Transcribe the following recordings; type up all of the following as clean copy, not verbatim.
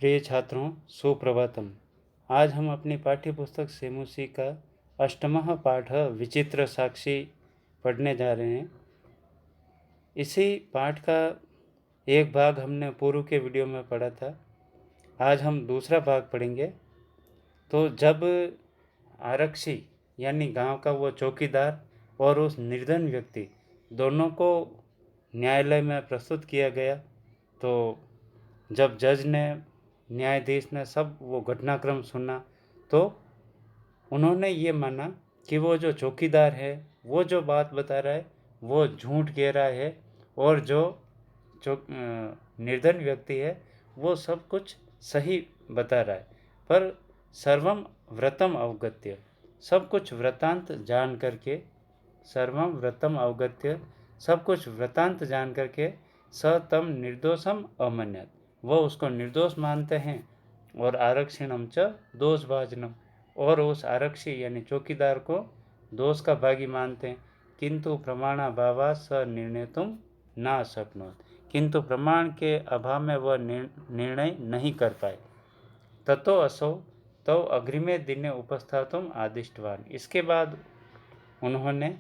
प्रिय छात्रों, सुप्रभातम। आज हम अपनी पाठ्य पुस्तक सेमुसी का अष्टमः पाठ विचित्र साक्षी पढ़ने जा रहे हैं। इसी पाठ का एक भाग हमने पूर्व के वीडियो में पढ़ा था। आज हम दूसरा भाग पढ़ेंगे। तो जब आरक्षी यानी गांव का वो चौकीदार और उस निर्धन व्यक्ति दोनों को न्यायालय में प्रस्तुत किया गया, तो जब जज ने, न्यायाधीश ने सब वो घटनाक्रम सुना, तो उन्होंने ये माना कि वो जो चौकीदार है वो जो बात बता रहा है वो झूठ कह रहा है, और जो निर्धन व्यक्ति है वो सब कुछ सही बता रहा है। पर सर्वम व्रतम अवगत्य, सब कुछ वृत्तांत जान करके, सर्वम व्रतम अवगत्य, सब कुछ वृत्तांत जान करके, स तम निर्दोषम अमन्यत, वह उसको निर्दोष मानते हैं, और आरक्षिणम च दोषभाजनम, और उस आरक्षी यानी चौकीदार को दोष का भागी मानते हैं। किंतु प्रमाणाभावा स निर्णेतुम ना शक्नोत, किंतु प्रमाण के अभाव में वह निर्णय नहीं कर पाए। ततो असौ तो अग्रिमे दिने उपस्थातुम आदिष्टवान, इसके बाद उन्होंने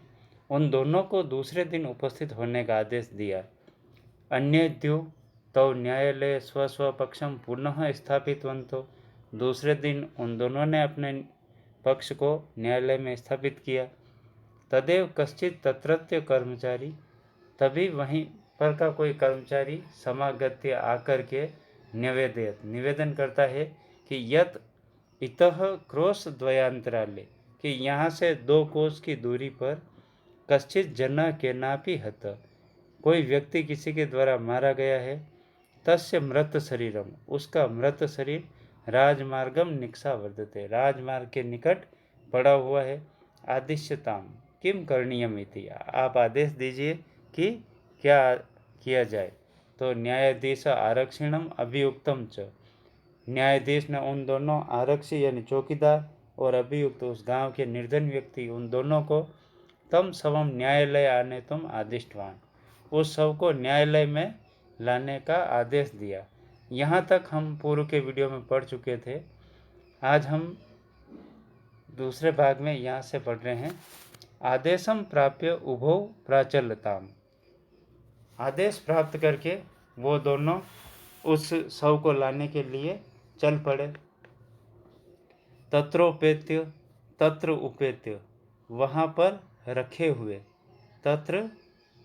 उन दोनों को दूसरे दिन उपस्थित होने का आदेश दिया। अन्यद्यु तो न्यायालय स्व पक्षम पुनः स्थापितवन्तो, दूसरे दिन उन दोनों ने अपने पक्ष को न्यायालय में स्थापित किया। तदेव कश्चित तत्रत्य कर्मचारी, तभी वहीं पर का कोई कर्मचारी समागत्य आकर के निवेदन करता है कि यत इतः क्रोश द्वयांतराले, कि यहाँ से 2 कोस की दूरी पर कश्चित जना के नापी हत, कोई व्यक्ति किसी के द्वारा मारा गया है। तस्य मृत शरीरम, उसका मृत शरीर राजमार्गम निक्षा वर्तते, राजमार्ग के निकट पड़ा हुआ है। आदिश्यताम किम करणीयम इति, आप आदेश दीजिए कि क्या किया जाए। तो न्यायाधीश आरक्षिणम अभियुक्तम च, न्यायाधीश ने उन दोनों आरक्षी यानी चौकीदार और अभियुक्त उस गांव के निर्धन व्यक्ति, उन दोनों को तम सवम न्यायालय आने तुम आदिष्टवान, उस सब को न्यायालय में लाने का आदेश दिया। यहाँ तक हम पूर्व के वीडियो में पढ़ चुके थे। आज हम दूसरे भाग में यहाँ से पढ़ रहे हैं। आदेशम प्राप्य उभो प्राचलताम, आदेश प्राप्त करके वो दोनों उस शव को लाने के लिए चल पड़े। तत्रोपेत्य, तत्र उपेत्य, वहाँ पर रखे हुए, तत्र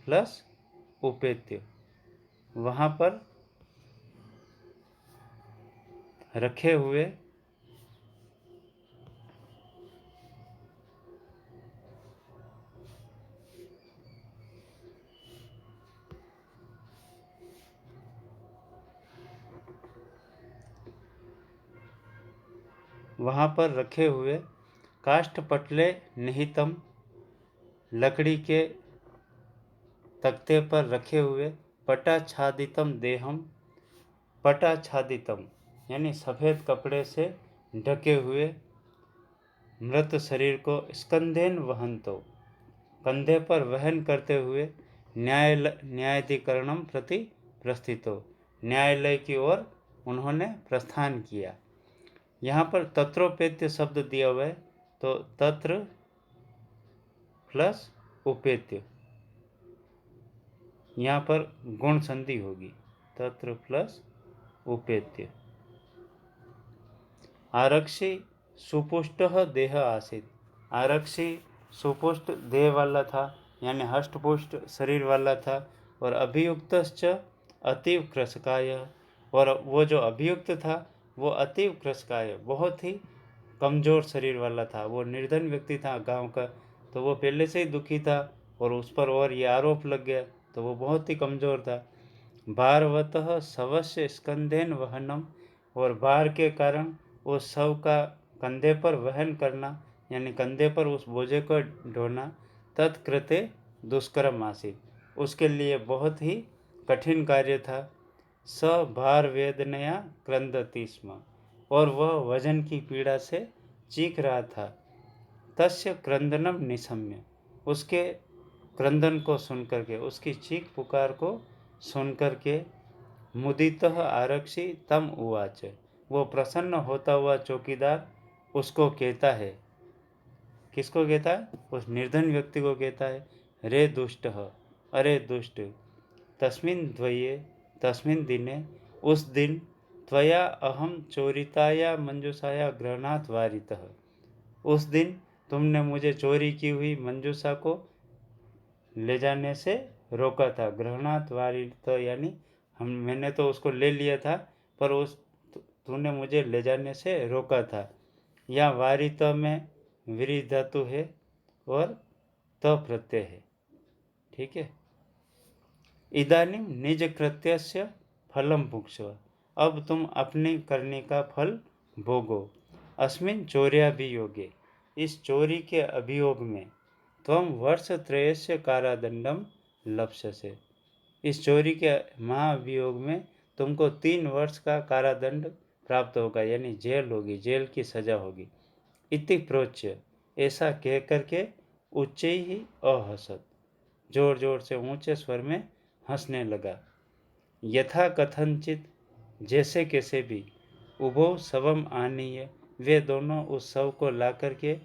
प्लस उपेत्य, वहाँ पर रखे हुए, वहाँ पर रखे हुए, काष्ठपटले निहितम, लकड़ी के तख्ते पर रखे हुए, पटाच्छादितम देहम, पटाच्छादितम यानी सफ़ेद कपड़े से ढके हुए मृत शरीर को स्कंधेन वहंतो, कंधे पर वहन करते हुए, न्यायाधिकरणम प्रति प्रस्थितो, न्यायालय की ओर उन्होंने प्रस्थान किया। यहाँ पर तत्रोपेत्य शब्द दिया हुआ है, तो तत्र प्लस उपेत्य, यहाँ पर गुण संधि होगी, तत्र प्लस उपेत्य। आरक्षी सुपुष्ट देह आसीत, आरक्षी सुपुष्ट देह वाला था यानी हष्टपुष्ट शरीर वाला था। और अभियुक्तश्च अतीव कृशकाय, और वो जो अभियुक्त था वो अतीव कृशकाय, बहुत ही कमज़ोर शरीर वाला था। वो निर्धन व्यक्ति था गांव का, तो वो पहले से ही दुखी था, और उस पर और ये आरोप लग गया, तो वो बहुत ही कमज़ोर था। भारवतः शवस्य स्कंधेन वहनम, और भार के कारण उस शव का कंधे पर वहन करना यानी कंधे पर उस बोझे को ढोना, तत्कृते दुष्करम आसीत, उसके लिए बहुत ही कठिन कार्य था। स भार वेदनया क्रंदति स्म, और वह वजन की पीड़ा से चीख रहा था। तस्य क्रंदनम निशम्य, उसके क्रंदन को सुनकर के, उसकी चीख पुकार को सुनकर के, मुदितः आरक्षी तम उवाच, वो प्रसन्न होता हुआ चौकीदार उसको कहता है, किसको कहता है? उस निर्धन व्यक्ति को कहता है, रे दुष्ट, अरे दुष्ट, तस्मिन् दिने, उस दिन, त्वया अहम चोरिताया मंजूषाया ग्रहणात् वारितः, उस दिन तुमने मुझे चोरी की हुई मंजूषा को ले जाने से रोका था। ग्रहणात् वारित यानी मैंने तो उसको ले लिया था, पर तूने मुझे ले जाने से रोका था। यहाँ वारित में विरी धातु है और त प्रत्यय है। ठीक है। इदानीं निज कृत्यस्य फलं भुक्ष्व, अब तुम अपने करने का फल भोगो। अस्मिन् चौर्याभियोगे, इस चोरी के अभियोग में, त्वं वर्षत्रयस्य कारादंडम लप्स्यसे, इस चोरी के महाअभियोग में तुमको 3 वर्ष का कारादंड प्राप्त होगा, यानी जेल होगी, जेल की सजा होगी। इति प्रोच्य, ऐसा कह करके उच्च ही अहसत, जोर जोर से ऊंचे स्वर में हंसने लगा। यथा कथनचित, जैसे कैसे भी, उभो शवम आनीय, वे दोनों उस शव को ला करके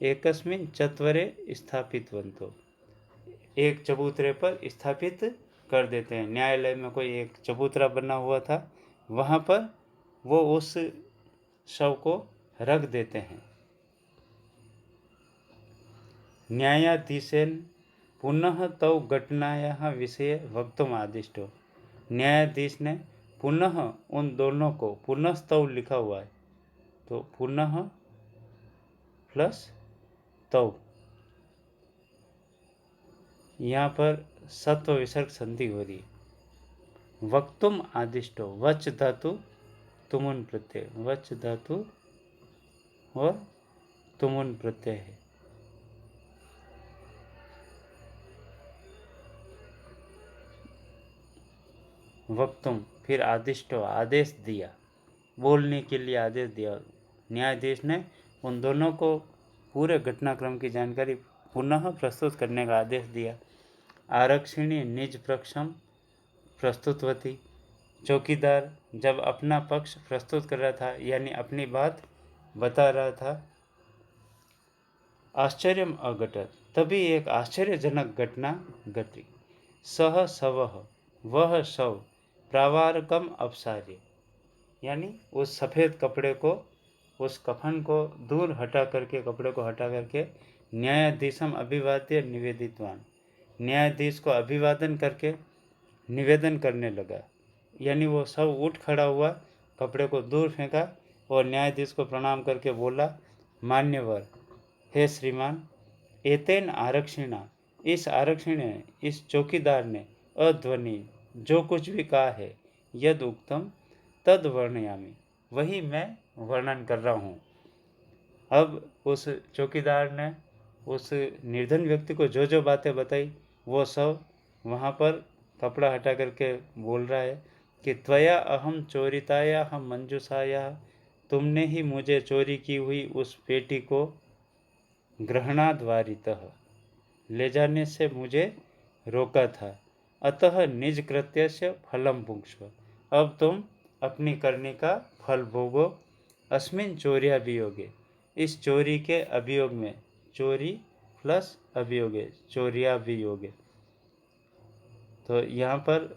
एकस्मिन चत्वरे स्थापितवन्तो, एक चबूतरे पर स्थापित कर देते हैं। न्यायालय में कोई एक चबूतरा बना हुआ था, वहाँ पर वो उस शव को रख देते हैं। न्यायाधीशेन पुनः तौ घटनायाः विषये वक्तुम् आदिष्टो, न्यायाधीश ने पुनः उन दोनों को, पुनः तौ लिखा हुआ है तो पुनः प्लस तौ, यहाँ पर सत्व विसर्ग संधि हो रही है। वक्तुम आदिष्टो, वच धातु तुमुन प्रत्यय, वच धातु और तुमुन प्रत्यय है। वक्तुम, फिर आदिष्टो, आदेश दिया, बोलने के लिए आदेश दिया। न्यायाधीश ने उन दोनों को पूरे घटनाक्रम की जानकारी पुनः प्रस्तुत करने का आदेश दिया। आरक्षिणी निज पक्षम प्रस्तुतवती, चौकीदार जब अपना पक्ष प्रस्तुत कर रहा था, यानी अपनी बात बता रहा था, आश्चर्यम अघटत, तभी एक आश्चर्यजनक घटना घटी। सह शवः, वह शव, प्रावारकम अपसार्य, यानी उस सफ़ेद कपड़े को, उस कफन को दूर हटा करके, कपड़े को हटा करके, न्यायाधीशम अभिवाद्य निवेदितवान, न्यायाधीश को अभिवादन करके निवेदन करने लगा। यानी वो सब उठ खड़ा हुआ, कपड़े को दूर फेंका और न्यायाधीश को प्रणाम करके बोला, मान्यवर, हे श्रीमान, एतेन आरक्षिणा, इस आरक्षी ने, इस चौकीदार ने, अध्वनि, जो कुछ भी कहा है, यद उक्तम तद वर्णयामि, वही मैं वर्णन कर रहा हूँ। अब उस चौकीदार ने उस निर्धन व्यक्ति को जो जो बातें बताई, वो सब वहाँ पर कपड़ा हटा करके बोल रहा है कि त्वया अहम चोरिताया हम मंजूषाया, तुमने ही मुझे चोरी की हुई उस पेटी को ग्रहणाद्वारितः, ले जाने से मुझे रोका था। अतः निज कृत्य से फलम भुक्ष्व, अब तुम अपनी करने का फल भोगो। अस्मिन चौर्याभियोगे, इस चोरी के अभियोग में, चोरी प्लस अभियोगे, चौर्याभियोगे, तो यहाँ पर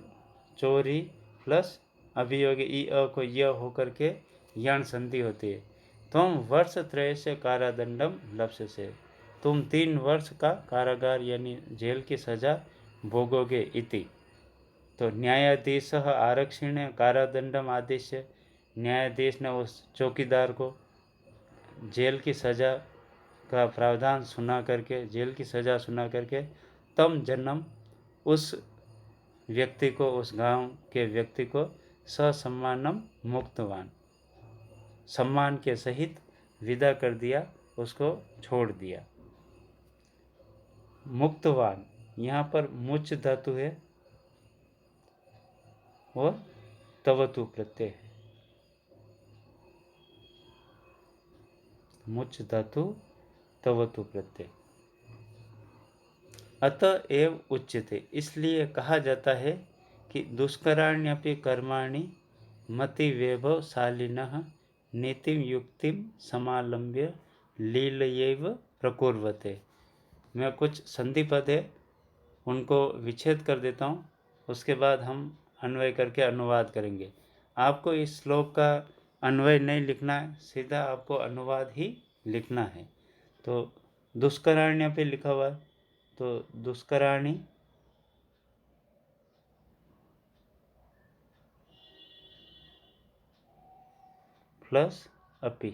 चोरी प्लस अभियोगे, ई अ को य होकर के यण संधि होती है। तुम वर्ष त्रय से कारादंडम लप्स्यसे, तुम 3 वर्ष का कारागार यानी जेल की सजा भोगोगे। इति, तो न्यायाधीश आरक्षिण कारादंडम आदेश्य, न्यायाधीश ने उस चौकीदार को जेल की सजा का प्रावधान सुना करके, जेल की सजा सुना करके, तम जन्म, उस व्यक्ति को, उस गांव के व्यक्ति को, ससम्मानम मुक्तवान, सम्मान के सहित विदा कर दिया, उसको छोड़ दिया। मुक्तवान, यहाँ पर मुच धातु है और तवतु प्रत्यय है। मुच धातु तवतु प्रत्यय। अतएव उच्यते, इसलिए कहा जाता है कि दुष्कराण्यपि कर्माणि मति वैभवशालिनः नीतिं युक्तिं समालम्ब्य लीलयैव प्रकुर्वते। मैं कुछ संधि पद है उनको विच्छेद कर देता हूँ, उसके बाद हम अन्वय करके अनुवाद करेंगे। आपको इस श्लोक का अन्वय नहीं लिखना है, सीधा आपको अनुवाद ही लिखना है। तो दुष्कराण्य पे लिखा हुआ है, तो दुष्कराणि प्लस अपि,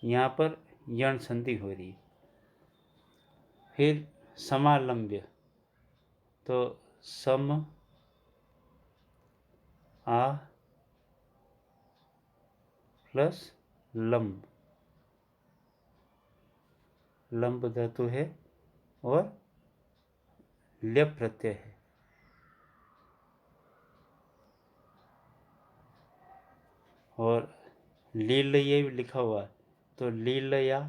यहाँ पर यण संधि हो रही है। फिर समालंब्य, तो सम आ प्लस लंब, लंब धातु है और ल्यप प्रत्यय है। और लीलये लिखा हुआ है, तो लीलया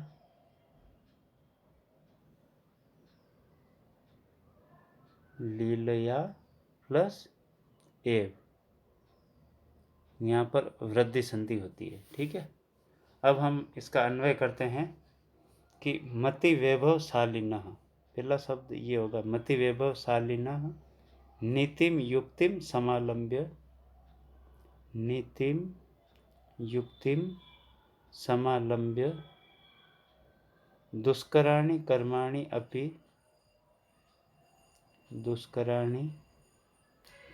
प्लस एव, यहाँ पर वृद्धि संधि होती है। ठीक है, अब हम इसका अन्वय करते हैं कि मति वैभवशालिनः, पहला शब्द ये होगा मति वैभवशालिनः नीतिम युक्तिम समालंब्य, नीतिम युक्तिम समालंब्य दुष्कराणि कर्माणि अपि, दुष्कराणि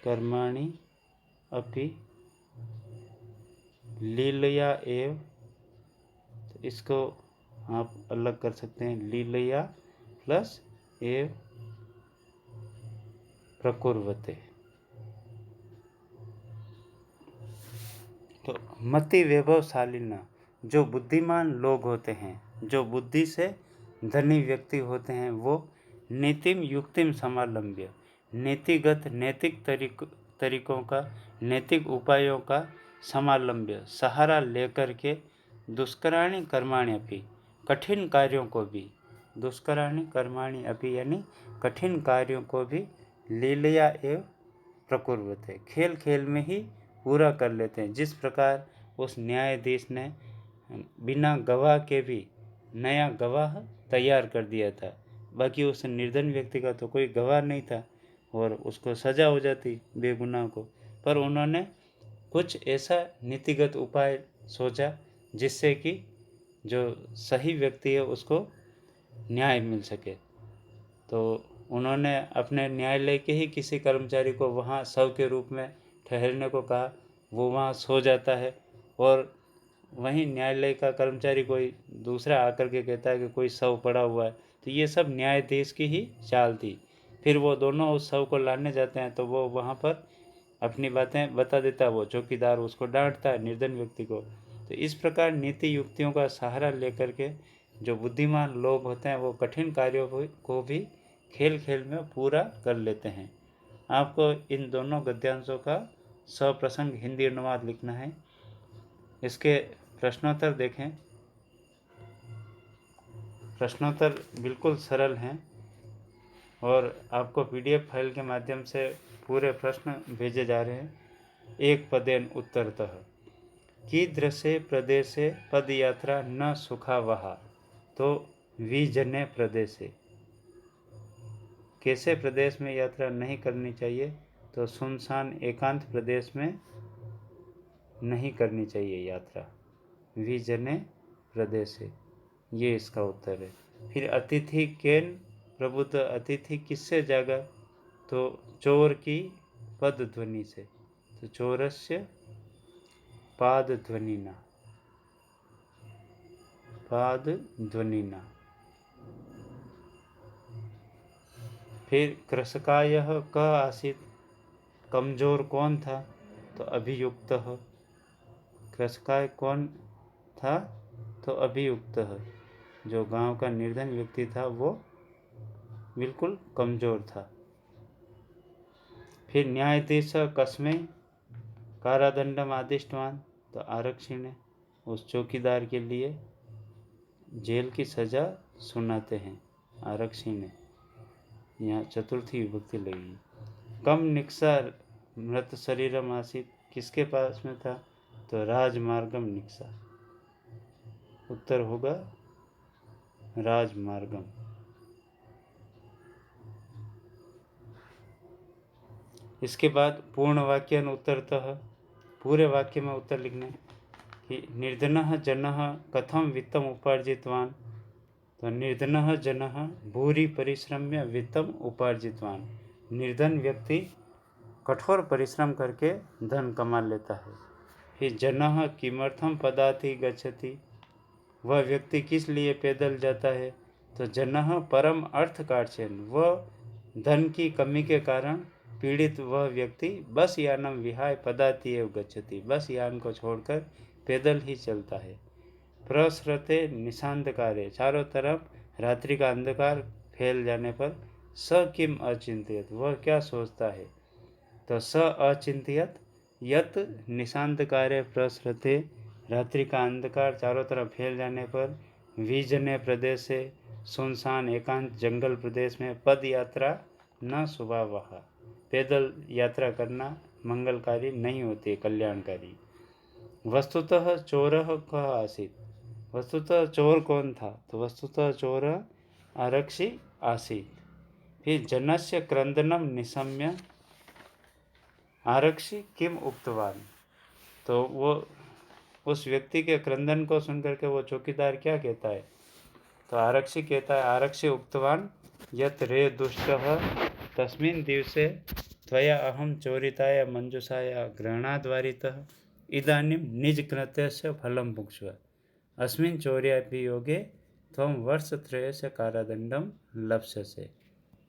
कर्माणि अपि लीलया एव, तो इसको आप अलग कर सकते हैं, लीलया प्लस एव प्रकुर्वते। तो मति वैभवशालिना, जो बुद्धिमान लोग होते हैं, जो बुद्धि से धनी व्यक्ति होते हैं, वो नीतिम युक्तिम समालंब्य, नीतिगत नैतिक तरीकों का, नैतिक उपायों का समालंब्य सहारा लेकर के दुष्कराणि कर्माणि अपि, कठिन कार्यों को भी, दुष्कराणि कर्माणि अपि यानी कठिन कार्यों को भी लीलया एव प्रकुर्वते, खेल खेल में ही पूरा कर लेते हैं। जिस प्रकार उस न्यायाधीश ने बिना गवाह के भी नया गवाह तैयार कर दिया था, बाकी उस निर्धन व्यक्ति का तो कोई गवाह नहीं था और उसको सजा हो जाती बेगुनाह को, पर उन्होंने कुछ ऐसा नीतिगत उपाय सोचा जिससे कि जो सही व्यक्ति है उसको न्याय मिल सके। तो उन्होंने अपने न्यायालय के ही किसी कर्मचारी को वहाँ शव के रूप में ठहरने को कहा, वो वहाँ सो जाता है और वहीं न्यायालय का कर्मचारी कोई दूसरा आकर के कहता है कि कोई शव पड़ा हुआ है। तो ये सब न्यायाधीश की ही चाल थी। फिर वो दोनों उस शव को लाने जाते हैं, तो वो वहाँ पर अपनी बातें बता देता है, वो चौकीदार उसको डांटता है निर्धन व्यक्ति को। तो इस प्रकार नीति युक्तियों का सहारा लेकर के जो बुद्धिमान लोग होते हैं वो कठिन कार्यों को भी खेल खेल में पूरा कर लेते हैं। आपको इन दोनों गद्यांशों का सप्रसंग हिंदी अनुवाद लिखना है। इसके प्रश्नोत्तर देखें, प्रश्नोत्तर बिल्कुल सरल हैं और आपको PDF फाइल के माध्यम से पूरे प्रश्न भेजे जा रहे हैं। एक पदेन उत्तरतः कीदृशे प्रदेशे पदयात्रा न सुखावहा, तो विजने प्रदेशे, कैसे प्रदेश में यात्रा नहीं करनी चाहिए, तो सुनसान एकांत प्रदेश में नहीं करनी चाहिए यात्रा, विजने प्रदेशे, ये इसका उत्तर है। फिर अतिथि केन प्रबुद्ध, अतिथि किससे जागा, तो चोर की पद ध्वनि से, तो चोरस्य पाद ध्वनिना, पाद ध्वनिना। फिर कृषकायः क आसीत्, कमजोर कौन था, तो अभियुक्तः, कृषकाय कौन था, तो अभियुक्तः, जो गांव का निर्धन व्यक्ति था वो बिल्कुल कमजोर था। फिर न्यायाधीश कस्मै कारादंडम आदिष्टवान, तो आरक्षी ने उस चौकीदार के लिए जेल की सजा सुनाते हैं, आरक्षी ने, यहाँ चतुर्थी विभक्ति लगी। कम निक्सा मृत शरीरम आसीत, किसके पास में था? तो राजमार्गम निक्सा, उत्तर होगा राजमार्गम। इसके बाद पूर्ण वाक्यन उत्तरतः, पूरे वाक्य में उत्तर लिखने कि निर्धनः जनः कथम वित्तम उपार्जितवान। तो निर्धनः जनः भूरि परिश्रम्य वित्तम उपार्जितवान। निर्धन व्यक्ति कठोर परिश्रम करके धन कमा लेता है। फिर जनः किमर्थम पदाति गच्छति, वह व्यक्ति किस लिए पैदल जाता है? तो जनः परम अर्थ काक्षेन, वह धन की कमी के कारण पीड़ित वह व्यक्ति बस यानम विहाय पदाति एव गच्छति, बस यान को छोड़कर पैदल ही चलता है। प्रसृते निशांतकारे, चारों तरफ रात्रि का अंधकार फैल जाने पर स किम अचिंत्यत, वह क्या सोचता है? तो स अचिंत्यत यत निशांतकारे प्रसृते, रात्रि का अंधकार चारों तरफ फैल जाने पर विजने प्रदेश से, सुनसान एकांत जंगल प्रदेश में पद यात्रा न शुभावह, पैदल यात्रा करना मंगलकारी नहीं होती, कल्याणकारी। वस्तुतः चोरः कः आसीत्, वस्तुतः चोर कौन था? तो वस्तुतः चोर आरक्षी आसीत्। फिर जनस्य क्रंदनम निशम्य आरक्षी किम उक्तवान, तो वो उस व्यक्ति के क्रंदन को सुनकर के वो चौकीदार क्या कहता है? तो आरक्षी कहता है, आरक्षी उक्तवान यत रे दुष्टः तस्मिन् दिवसे त्वया अहम चोरिताय मंजुषाया ग्रहणाद्वारितः इदानीं निज कृत्यस्य फलं भुक्ष्व अस्मिन् चौर्यापि योगे त्वं वर्षत्रयस्य कारादंडम लप्स्यसे।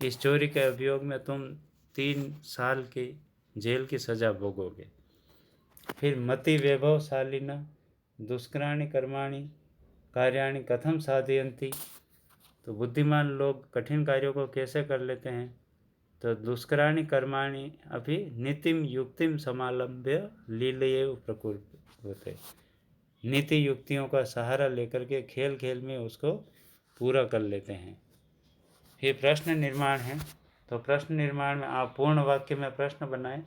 इस चोरी के अभियोग में तुम 3 साल की जेल की सजा भोगोगे। फिर मति वैभवशालिन दुष्कराणि कर्माणि कार्याणि कथम साधयन्ति, तो बुद्धिमान लोग कठिन कार्यों को कैसे कर लेते हैं? तो दुष्कराणि कर्माणि अभी नीतिम युक्तिम समालंब्य लीलयेव प्रकुर्वते, नीति युक्तियों का सहारा लेकर के खेल खेल में उसको पूरा कर लेते हैं। फिर प्रश्न निर्माण है, तो प्रश्न निर्माण में आप पूर्ण वाक्य में प्रश्न बनाएं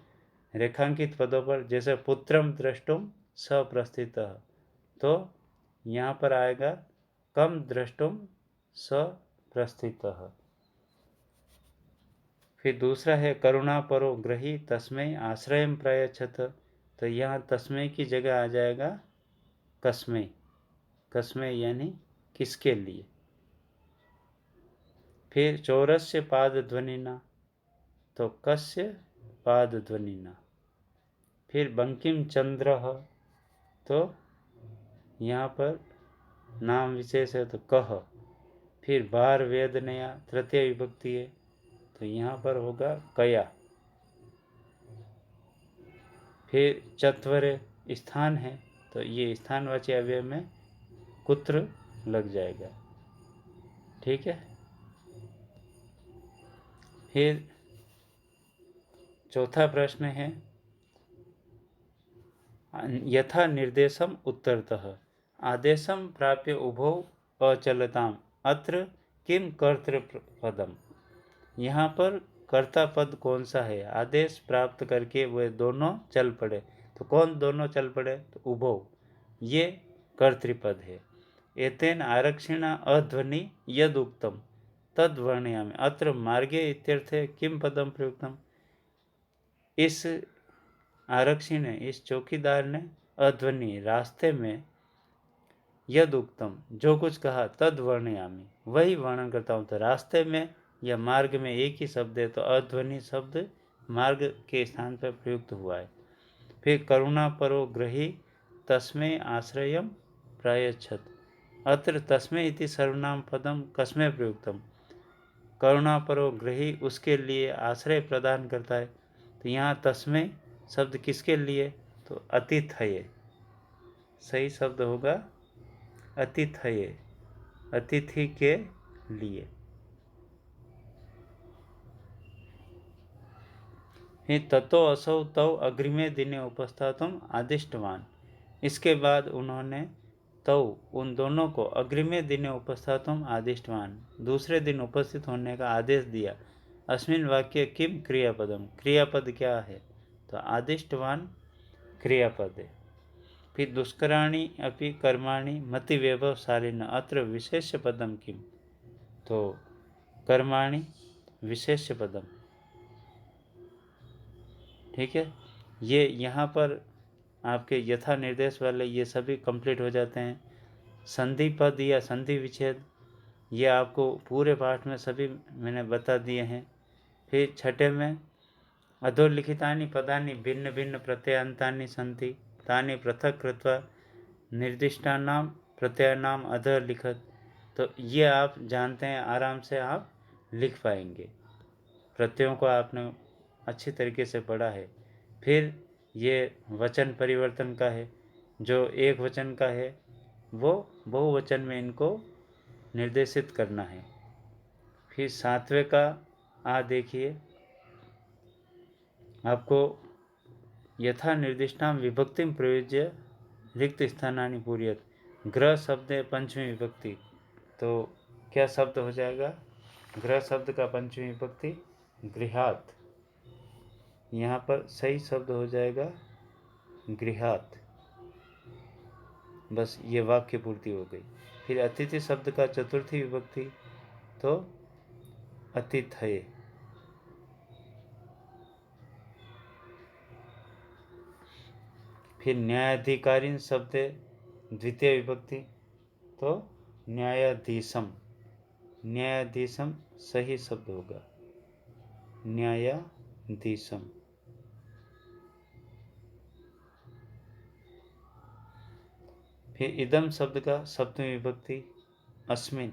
रेखांकित पदों पर, जैसे पुत्रम द्रष्टुम सप्रस्थितः, तो यहाँ पर आएगा कम द्रष्टुम सप्रस्थितः। फिर दूसरा है करुणा परो ग्रही तस्मै आश्रयम प्रयच्छत, तो यहाँ तस्मै की जगह आ जाएगा कस्मै, कस्मै यानी किसके लिए। फिर चौरस्य पाद ध्वनिना, तो कस्य पाद ध्वनिना। फिर बंकिम चंद्र, तो यहाँ पर नाम विशेष है तो कह। फिर बार वेदनया तृतीय विभक्ति है, तो यहाँ पर होगा कया। फिर चत्वरे स्थान है, तो ये स्थानवाची अव्यय में कुत्र लग जाएगा, ठीक है। फिर चौथा प्रश्न है यथा निर्देशम उत्तरतः, आदेशम प्राप्य उभौ अचलताम अत्र किम कर्तृपदम, यहाँ पर कर्ता पद कौन सा है? आदेश प्राप्त करके वे दोनों चल पड़े, तो कौन दोनों चल पड़े? तो उभौ, ये कर्तृपद है। एतेन आरक्षिण अध्वनि यद उक्तम तद वर्णयामि, अत्र मार्गे इत्यर्थे किम पदम प्रयुक्तम, इस आरक्षी ने, इस चौकीदार ने अध्वनि रास्ते में यद उक्तम जो कुछ कहा तद वर्णयामि, वही वर्णन करता हूँ। तो रास्ते में या मार्ग में एक ही शब्द है, तो अध्वनि शब्द मार्ग के स्थान पर प्रयुक्त हुआ है। फिर करुणा परो ग्रही तस्मै आश्रयम प्रायच्छत, अत्र तस्मै इति सर्वनाम पदम कस्मै प्रयुक्तम, करुणा परो ग्रही उसके लिए आश्रय प्रदान करता है, तो यहाँ तस्मै शब्द किसके लिए? तो अतिथये, सही शब्द होगा अतिथये, अतिथि के लिए। ततो असौ तौ अग्रिमे दिने उपस्थातुम आदिष्टवान, इसके बाद उन्होंने तौ उन दोनों को अग्रिमे दिने उपस्थातुम आदिष्टवान, दूसरे दिन उपस्थित होने का आदेश दिया। अस्मिन् वाक्य किम क्रियापदम, क्रियापद क्या है? तो आदिष्टवान क्रियापद है। फिर दुष्कराणि अपि कर्माणि मति वैभवशालिन अत्र विशेष्य पदम किम, तो कर्माणि विशेष्य पदम, ठीक है। ये यहाँ पर आपके यथा निर्देश वाले ये सभी कंप्लीट हो जाते हैं। संधि पद या संधि विच्छेद ये आपको पूरे पाठ में सभी मैंने बता दिए हैं। फिर छठे में अधोलिखितानि पदानि भिन्न भिन्न प्रत्ययान्तानि सन्ति तानि पृथक् कृत्वा निर्दिष्टानां प्रत्ययानाम अधोलिखत, तो ये आप जानते हैं, आराम से आप लिख पाएंगे। प्रत्ययों को आपने अच्छी तरीके से पढ़ा है। फिर ये वचन परिवर्तन का है, जो एक वचन का है वो बहुवचन में इनको निर्देशित करना है। फिर सातवें का देखिए, आपको यथा निर्दिष्टां विभक्तिं प्रयुज्य रिक्त स्थानानि पूर्यत, ग्रह शब्द है पंचमी विभक्ति, तो क्या शब्द हो जाएगा? ग्रह शब्द का पंचमी विभक्ति गृहात, यहाँ पर सही शब्द हो जाएगा गृहात। बस ये वाक्य पूर्ति हो गई। फिर अतिथि शब्द का चतुर्थी विभक्ति तो अतिथये। फिर न्यायाधिकारीन शब्द द्वितीय विभक्ति तो न्यायाधीशम, न्यायाधीशम सही शब्द होगा, न्यायाधीशम। फिर इदम शब्द का सप्तमी विभक्ति अस्मिन,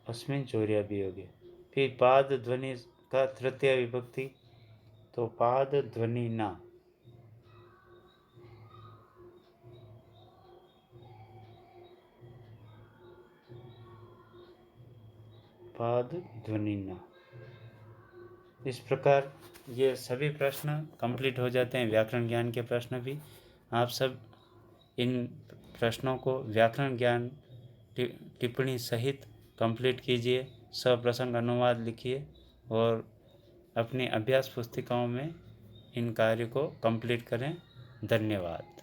अस्मिन चौर्या भी हो गया। फिर पाद ध्वनि का तृतीय विभक्ति तो पाद ध्वनि ना, पाद ध्वनि ना। इस प्रकार ये सभी प्रश्न कंप्लीट हो जाते हैं, व्याकरण ज्ञान के प्रश्न भी। आप सब इन प्रश्नों को व्याकरण ज्ञान टिप्पणी सहित कंप्लीट कीजिए, सप्रसंग अनुवाद लिखिए और अपनी अभ्यास पुस्तिकाओं में इन कार्य को कंप्लीट करें। धन्यवाद।